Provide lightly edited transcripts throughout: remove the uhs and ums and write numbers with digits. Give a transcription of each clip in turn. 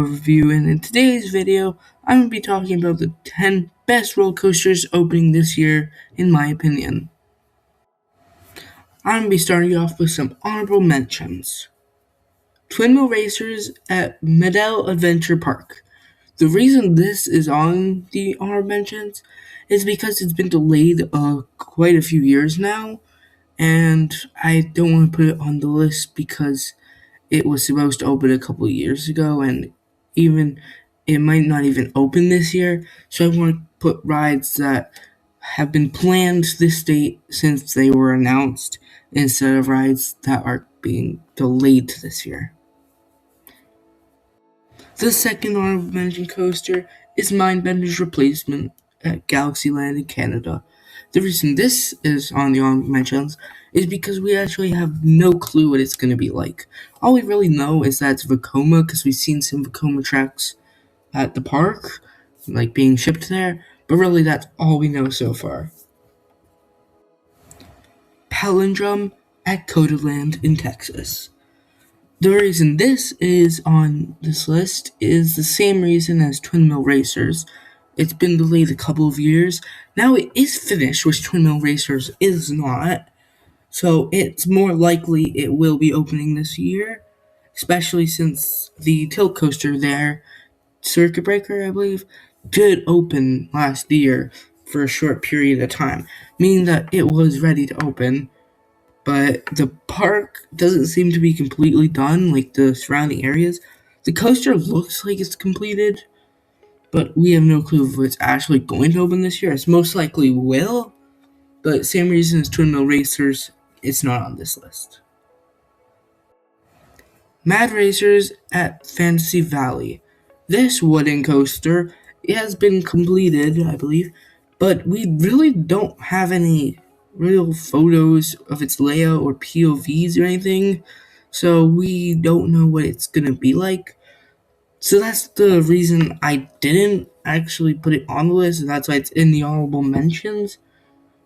Overview, and in today's video, I'm going to be talking about the 10 best roller coasters opening this year, in my opinion. I'm going to be starting off with some honorable mentions. Twin Mill Racers at Medell Adventure Park. The reason this is on the honorable mentions is because it's been delayed quite a few years now, and I don't want to put it on the list because it was supposed to open a couple of years ago, and even it might not even open this year. So I want to put rides that have been planned this date since they were announced, instead of rides that are being delayed to this year. The second honorable mention coaster is Mindbender's replacement at Galaxyland in Canada. The reason this is on the honorable mentions is because we actually have no clue what it's going to be like. All we really know is that it's Vekoma, because we've seen some Vekoma tracks at the park, like being shipped there, but really that's all we know so far. Palindrome at Codaland in Texas. The reason this is on this list is the same reason as Twin Mill Racers. It's been delayed a couple of years. Now it is finished, which Twin Mill Racers is not. So it's more likely it will be opening this year, especially since the tilt coaster there, Circuit Breaker, I believe, did open last year for a short period of time, meaning that it was ready to open. But the park doesn't seem to be completely done, like the surrounding areas. The coaster looks like it's completed, but we have no clue if it's actually going to open this year. It's most likely will, but same reason as Twin Mill Racers, it's not on this list. Mad Racers at Fantasy Valley. This wooden coaster has been completed, I believe, but we really don't have any real photos of its layout or POVs or anything, so we don't know what it's gonna be like. So that's the reason I didn't actually put it on the list, and that's why it's in the honorable mentions,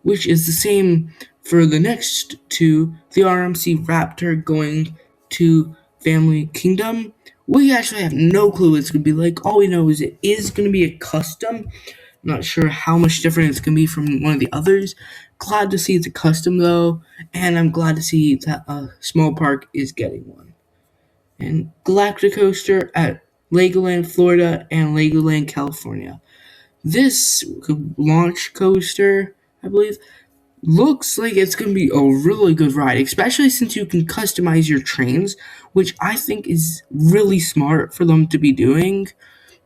which is the same for the next two, the RMC Raptor going to Family Kingdom. We actually have no clue what it's going to be like. All we know is it is going to be a custom. Not sure how much different it's going to be from one of the others. Glad to see it's a custom, though, and I'm glad to see that a small park is getting one. And Galacticoaster at Legoland, Florida, and Legoland, California. This launch coaster, I believe, looks like it's going to be a really good ride, especially since you can customize your trains, which I think is really smart for them to be doing.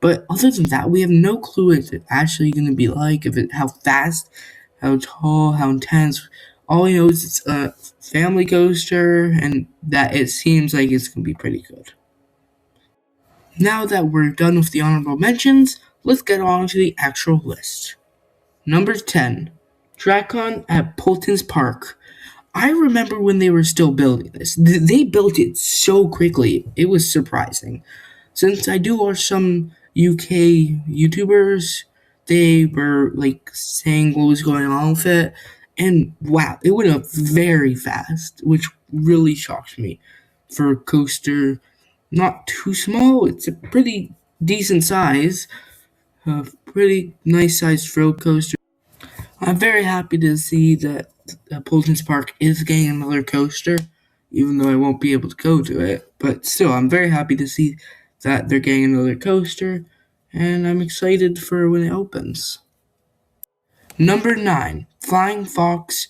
But other than that, we have no clue what it's actually going to be like, how fast, how tall, how intense. All we know is it's a family coaster, and that it seems like it's going to be pretty good. Now that we're done with the honorable mentions, let's get on to the actual list. Number 10. Dracon at Polton's Park. I remember when they were still building this. They built it so quickly. It was surprising. Since I do watch some UK YouTubers, they were like saying what was going on with it. And wow, it went up very fast, which really shocked me. For a coaster not too small, it's a pretty decent size. A pretty nice sized roller coaster. I'm very happy to see that Polton's Park is getting another coaster, even though I won't be able to go to it. But still, I'm very happy to see that they're getting another coaster, and I'm excited for when it opens. Number 9, Flying Fox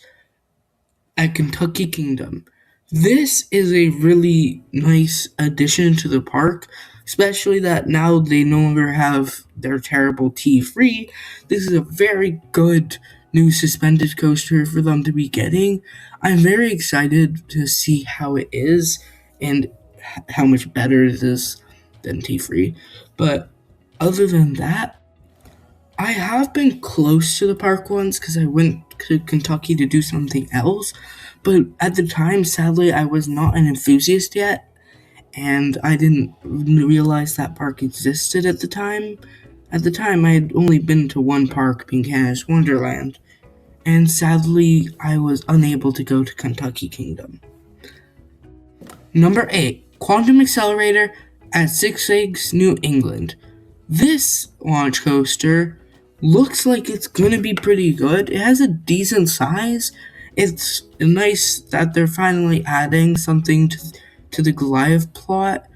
at Kentucky Kingdom. This is a really nice addition to the park, especially that now they no longer have their terrible T-free. This is a very good new suspended coaster for them to be getting. I'm very excited to see how it is and how much better it is than T-free. But other than that, I have been close to the park once because I went to Kentucky to do something else, but at the time, sadly, I was not an enthusiast yet, and I didn't realize that park existed at the time. At the time, I had only been to one park, being Canada's Wonderland, and sadly, I was unable to go to Kentucky Kingdom. Number 8, Quantum Accelerator at Six Flags New England. This launch coaster looks like it's gonna be pretty good. It has a decent size. It's nice that they're finally adding something to the Goliath plot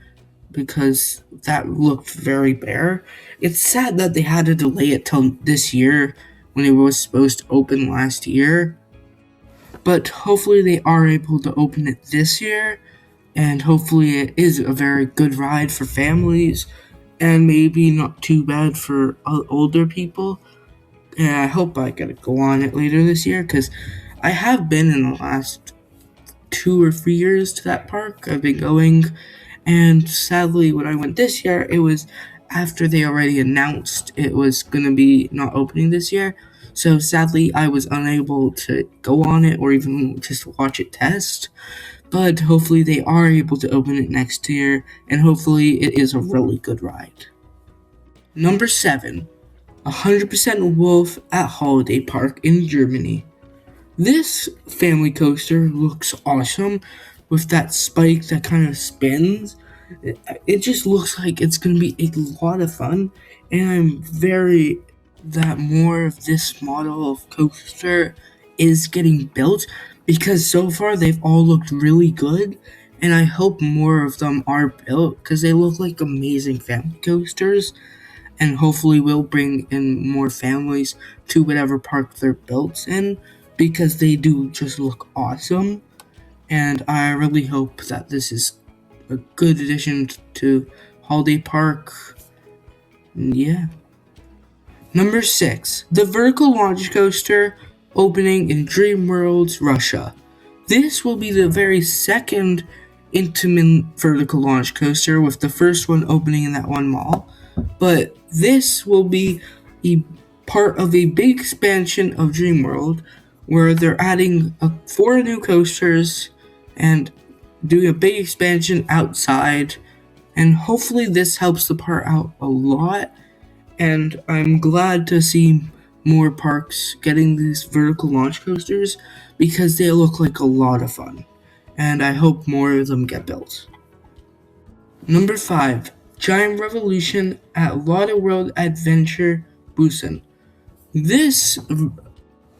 because that looked very bare. It's sad that they had to delay it till this year when it was supposed to open last year. But hopefully they are able to open it this year, and hopefully it is a very good ride for families and maybe not too bad for older people. And I hope I get to go on it later this year because I have been in the last 2 or 3 years to that park. I've been going, and sadly, when I went this year, it was after they already announced it was gonna be not opening this year. So sadly, I was unable to go on it or even just watch it test. But hopefully, they are able to open it next year, and hopefully, it is a really good ride. Number 7, 100% Wolf at Holiday Park in Germany. This family coaster looks awesome with that spike that kind of spins. It just looks like it's going to be a lot of fun, and I'm very that more of this model of coaster is getting built because so far they've all looked really good, and I hope more of them are built because they look like amazing family coasters, and hopefully will bring in more families to whatever park they're built in because they do just look awesome. And I really hope that this is a good addition to Holiday Park. Yeah. Number 6, the vertical launch coaster opening in Dream Worlds, Russia. This will be the very second Intamin vertical launch coaster, with the first one opening in that one mall. But this will be a part of a big expansion of Dream World, where they're adding 4 new coasters and doing a big expansion outside. And hopefully this helps the park out a lot. And I'm glad to see more parks getting these vertical launch coasters because they look like a lot of fun. And I hope more of them get built. Number 5, Giant Revolution at Lotte World Adventure Busan. This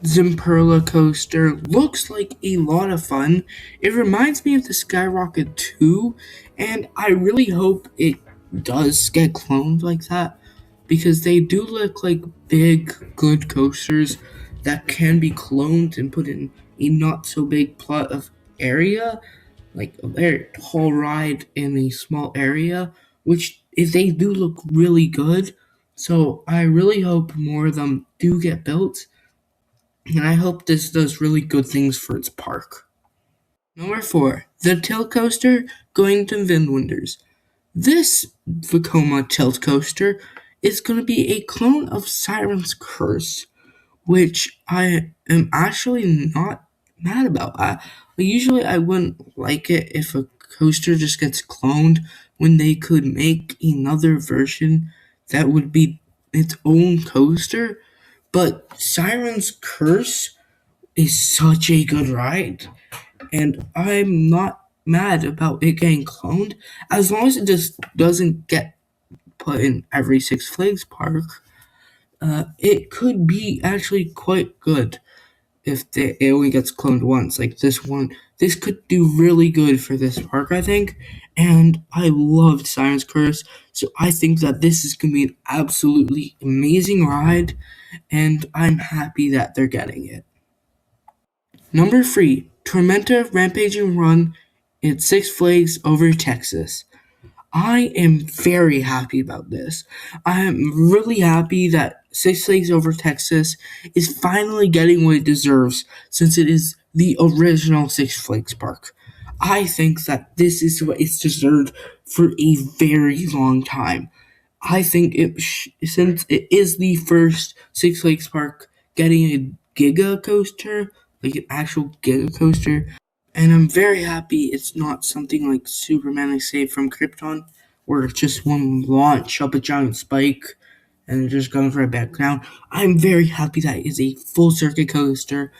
Zimperla coaster looks like a lot of fun. It reminds me of the Skyrocket 2, and I really hope it does get cloned like that because they do look like big, good coasters that can be cloned and put in a not so big plot of area, like a very tall ride in a small area, which if they do look really good. So I really hope more of them do get built, and I hope this does really good things for its park. Number 4, the Tilt Coaster going to Vinwinders. This Vekoma Tilt Coaster is going to be a clone of Siren's Curse, which I am actually not mad about. Usually I wouldn't like it if a coaster just gets cloned when they could make another version that would be its own coaster. But Siren's Curse is such a good ride, and I'm not mad about it getting cloned as long as it just doesn't get put in every Six Flags park. It could be actually quite good if it only gets cloned once. Like this one, this could do really good for this park, I think. And I loved Siren's Curse, so I think that this is gonna be an absolutely amazing ride, and I'm happy that they're getting it. Number 3, Tormenta Rampaging Run at Six Flags Over Texas. I am very happy about this. I am really happy that Six Flags Over Texas is finally getting what it deserves since it is the original Six Flags park. I think that this is what it's deserved for a very long time. I think since it is the first Six Flags park getting a Giga coaster, like an actual Giga coaster, and I'm very happy it's not something like Superman Escape from Krypton, where it's just one launch up a giant spike and it just goes right back down. I'm very happy that it is a full circuit coaster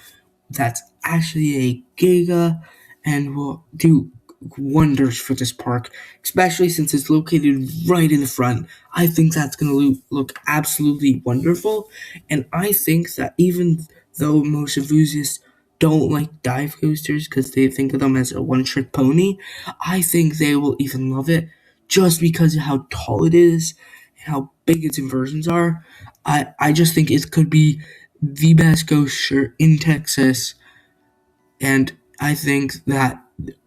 that's actually a Giga and will do wonders for this park, especially since it's located right in the front. I think that's going to look absolutely wonderful, and I think that even though most enthusiasts don't like dive coasters because they think of them as a one-trick pony, I think they will even love it just because of how tall it is and how big its inversions are. I just think it could be the best coaster in Texas, and I think that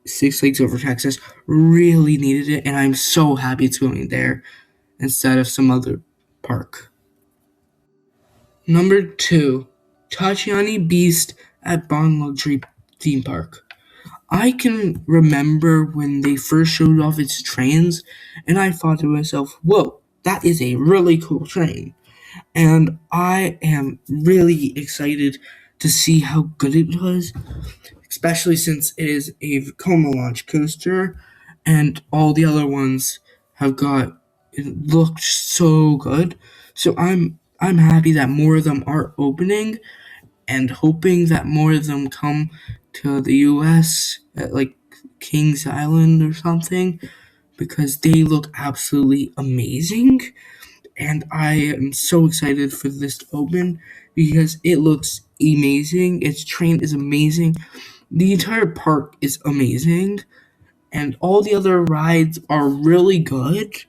Six Flags Over Texas really needed it, and I'm so happy it's going there instead of some other park. Number 2, Tatiani Beast at Bond Luxury Theme Park. I can remember when they first showed off its trains, and I thought to myself, whoa, that is a really cool train. And I am really excited to see how good it was, especially since it is a Vekoma launch coaster, and all the other ones have got it looked so good. So I'm happy that more of them are opening, and hoping that more of them come to the U.S. at like Kings Island or something, because they look absolutely amazing, and I am so excited for this to open because it looks amazing. Its train is amazing. The entire park is amazing, and all the other rides are really good.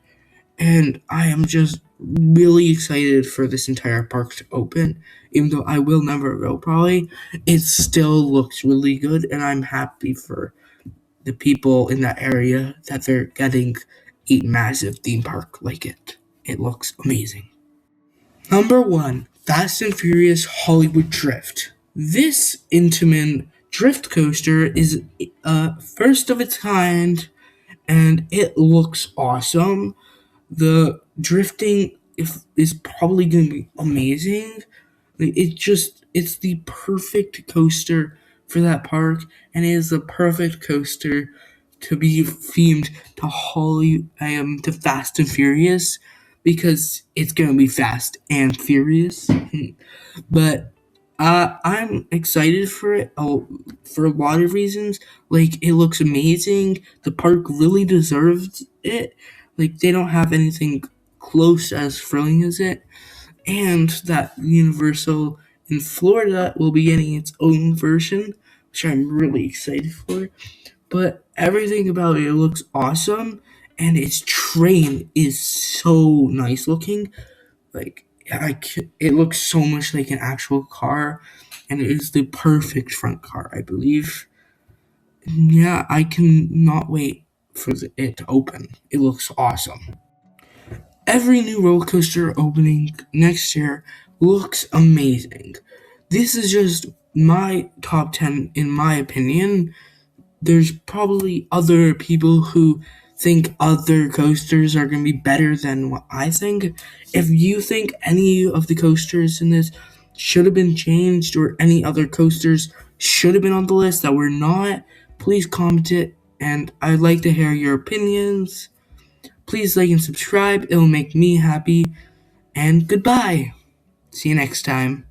And I am just really excited for this entire park to open. Even though I will never go, probably, it still looks really good, and I'm happy for the people in that area that they're getting a massive theme park like it. It looks amazing. Number 1, Fast and Furious Hollywood Drift. This Intamin drift coaster is first of its kind, and it looks awesome. The drifting is probably going to be amazing. Like, it's the perfect coaster for that park, and it is the perfect coaster to be themed to to Fast and Furious, because it's gonna be fast and furious. But I'm excited for it. For a lot of reasons. Like, it looks amazing. The park really deserves it. Like, they don't have anything close as thrilling as it, and that Universal in Florida will be getting its own version, which I'm really excited for. But everything about it looks awesome, and its train is so nice looking. Like, it looks so much like an actual car, and it is the perfect front car, I believe. Yeah, I can not wait for it to open. It looks awesome. Every new roller coaster opening next year looks amazing. This is just my top 10 in my opinion. There's probably other people who think other coasters are going to be better than what I think. If you think any of the coasters in this should have been changed, or any other coasters should have been on the list that were not, please comment it, and I'd like to hear your opinions. Please like and subscribe, it'll make me happy, and goodbye. See you next time.